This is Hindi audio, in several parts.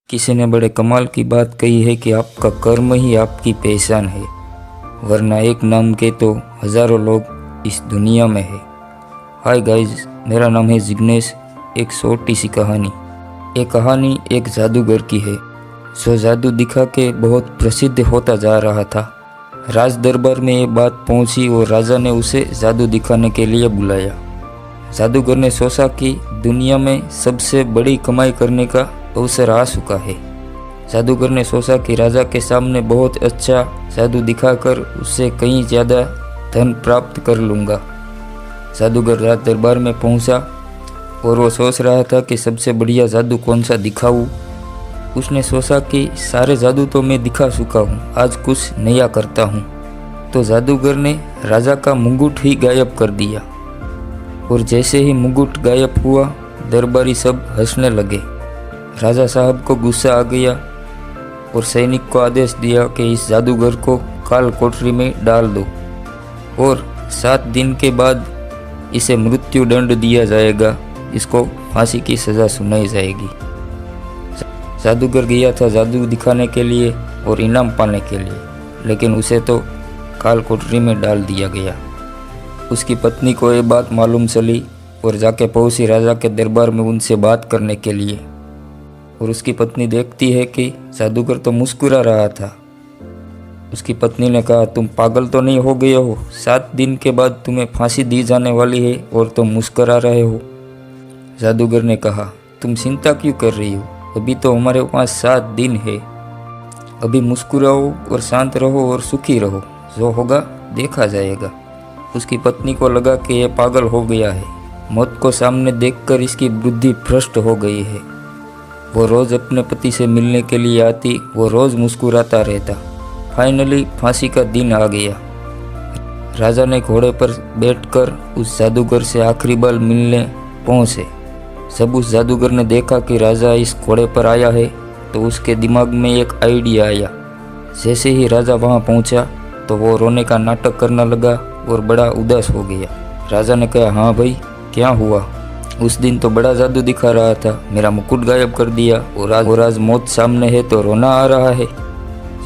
किसी ने बड़े कमाल की बात कही है कि आपका कर्म ही आपकी पहचान है, वरना एक नाम के तो हज़ारों लोग इस दुनिया में है। हाय गाइस, मेरा नाम है जिग्नेश। एक छोटी सी कहानी। ये कहानी एक जादूगर की है जो जादू दिखा के बहुत प्रसिद्ध होता जा रहा था। राज दरबार में ये बात पहुंची और राजा ने उसे जादू दिखाने के लिए बुलाया। जादूगर ने सोचा कि दुनिया में सबसे बड़ी कमाई करने का अवसर आ चुका है। जादूगर ने सोचा कि राजा के सामने बहुत अच्छा जादू दिखाकर उससे कहीं ज़्यादा धन प्राप्त कर लूँगा। जादूगर राज दरबार में पहुँचा और वो सोच रहा था कि सबसे बढ़िया जादू कौन सा दिखाऊँ। उसने सोचा कि सारे जादू तो मैं दिखा चुका हूँ, आज कुछ नया करता हूँ। तो जादूगर ने राजा का मुकुट ही गायब कर दिया और जैसे ही मुकुट गायब हुआ, दरबारी सब हंसने लगे। राजा साहब को गुस्सा आ गया और सैनिक को आदेश दिया कि इस जादूगर को काल कोठरी में डाल दो और 7 दिन के बाद इसे मृत्यु दंड दिया जाएगा, इसको फांसी की सज़ा सुनाई जाएगी। जादूगर गया था जादू दिखाने के लिए और इनाम पाने के लिए, लेकिन उसे तो काल कोठरी में डाल दिया गया। उसकी पत्नी को ये बात मालूम चली और जाके पहुंची राजा के दरबार में उनसे बात करने के लिए। और उसकी पत्नी देखती है कि जादूगर तो मुस्कुरा रहा था। उसकी पत्नी ने कहा, तुम पागल तो नहीं हो गए हो? 7 दिन के बाद तुम्हें फांसी दी जाने वाली है और तुम मुस्कुरा रहे हो। जादूगर ने कहा, तुम चिंता क्यों कर रही हो? अभी तो हमारे पास 7 दिन है। अभी मुस्कुराओ और शांत रहो और सुखी रहो, जो होगा देखा जाएगा। उसकी पत्नी को लगा कि यह पागल हो गया है। मौत को सामने देखकर इसकी बुद्धि भ्रष्ट हो गई है। वो रोज़ अपने पति से मिलने के लिए आती, वो रोज़ मुस्कुराता रहता। फाइनली फांसी का दिन आ गया। राजा ने घोड़े पर बैठकर उस जादूगर से आखिरी बार मिलने पहुँचे। जब उस जादूगर ने देखा कि राजा इस घोड़े पर आया है तो उसके दिमाग में एक आइडिया आया। जैसे ही राजा वहाँ पहुँचा तो वो रोने का नाटक करने लगा और बड़ा उदास हो गया। राजा ने कहा, हाँ भाई, क्या हुआ? उस दिन तो बड़ा जादू दिखा रहा था, मेरा मुकुट गायब कर दिया और आज मौत सामने है तो रोना आ रहा है।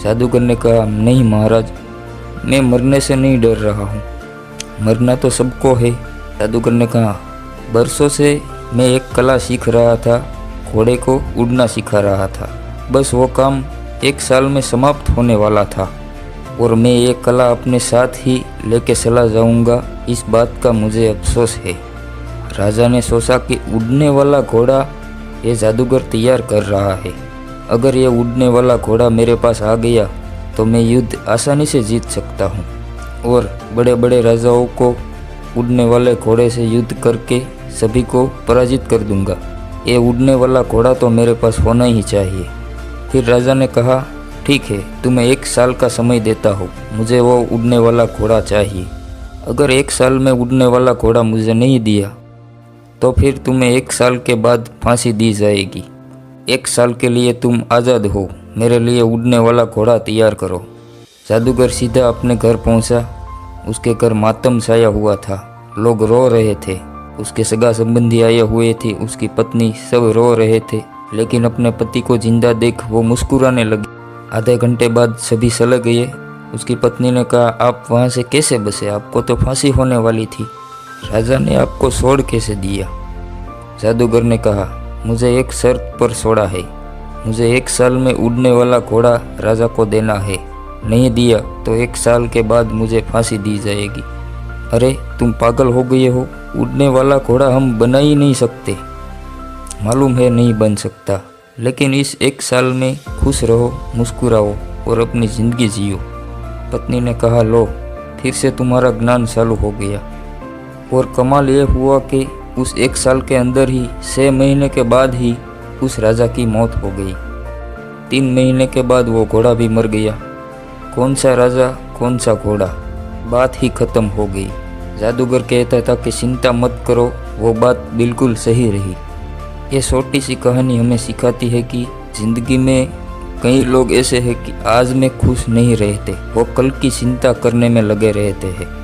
जादूगर ने कहा, नहीं महाराज, मैं मरने से नहीं डर रहा हूँ, मरना तो सबको है। जादूगर ने कहा, बरसों से मैं एक कला सीख रहा था, घोड़े को उड़ना सिखा रहा था। बस वो काम 1 साल में समाप्त होने वाला था और मैं ये कला अपने साथ ही लेके चला जाऊंगा, इस बात का मुझे अफसोस है। राजा ने सोचा कि उड़ने वाला घोड़ा ये जादूगर तैयार कर रहा है। अगर ये उड़ने वाला घोड़ा मेरे पास आ गया तो मैं युद्ध आसानी से जीत सकता हूँ और बड़े बड़े राजाओं को उड़ने वाले घोड़े से युद्ध करके सभी को पराजित कर दूंगा। ये उड़ने वाला घोड़ा तो मेरे पास होना ही चाहिए। फिर राजा ने कहा, ठीक है, तुम्हें 1 साल का समय देता हूँ, मुझे वो उड़ने वाला घोड़ा चाहिए। अगर 1 साल में उड़ने वाला घोड़ा मुझे नहीं दिया तो फिर तुम्हें 1 साल के बाद फांसी दी जाएगी। 1 साल के लिए तुम आज़ाद हो, मेरे लिए उड़ने वाला घोड़ा तैयार करो। जादूगर सीधा अपने घर पहुंचा। उसके घर मातम छाया हुआ था, लोग रो रहे थे। उसके सगा संबंधी आए हुए थे, उसकी पत्नी, सब रो रहे थे, लेकिन अपने पति को जिंदा देख वो मुस्कुराने लगी। आधे घंटे बाद सभी चले गए। उसकी पत्नी ने कहा, आप वहाँ से कैसे बचे? आपको तो फांसी होने वाली थी। राजा ने आपको छोड़ कैसे दिया? जादूगर ने कहा, मुझे एक शर्त पर छोड़ा है, मुझे 1 साल में उड़ने वाला घोड़ा राजा को देना है। नहीं दिया तो 1 साल के बाद मुझे फांसी दी जाएगी। अरे तुम पागल हो गए हो? उड़ने वाला घोड़ा हम बना ही नहीं सकते। मालूम है नहीं बन सकता, लेकिन इस 1 साल में खुश रहो, मुस्कुराओ और अपनी ज़िंदगी जियो। पत्नी ने कहा, लो, फिर से तुम्हारा ज्ञान चालू हो गया। और कमाल ये हुआ कि उस 1 साल के अंदर ही 6 महीने के बाद ही उस राजा की मौत हो गई। 3 महीने के बाद वो घोड़ा भी मर गया। कौन सा राजा, कौन सा घोड़ा, बात ही खत्म हो गई। जादूगर कहता था कि चिंता मत करो, वो बात बिल्कुल सही रही। ये छोटी सी कहानी हमें सिखाती है कि ज़िंदगी में कई लोग ऐसे हैं कि आज में खुश नहीं रहते, वो कल की चिंता करने में लगे रहते हैं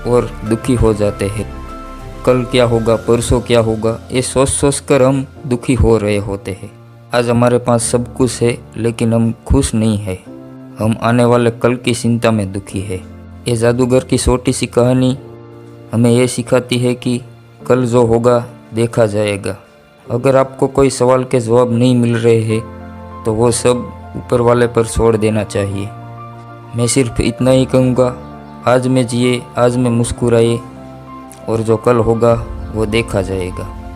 और दुखी हो जाते हैं। कल क्या होगा, परसों क्या होगा, ये सोच सोच कर हम दुखी हो रहे होते हैं। आज हमारे पास सब कुछ है लेकिन हम खुश नहीं है। हम आने वाले कल की चिंता में दुखी है। ये जादूगर की छोटी सी कहानी हमें ये सिखाती है कि कल जो होगा देखा जाएगा। अगर आपको कोई सवाल के जवाब नहीं मिल रहे हैं तो वो सब ऊपर वाले पर छोड़ देना चाहिए। मैं सिर्फ इतना ही कहूँगा, आज में जिए, आज में मुस्कुराए और जो कल होगा वो देखा जाएगा।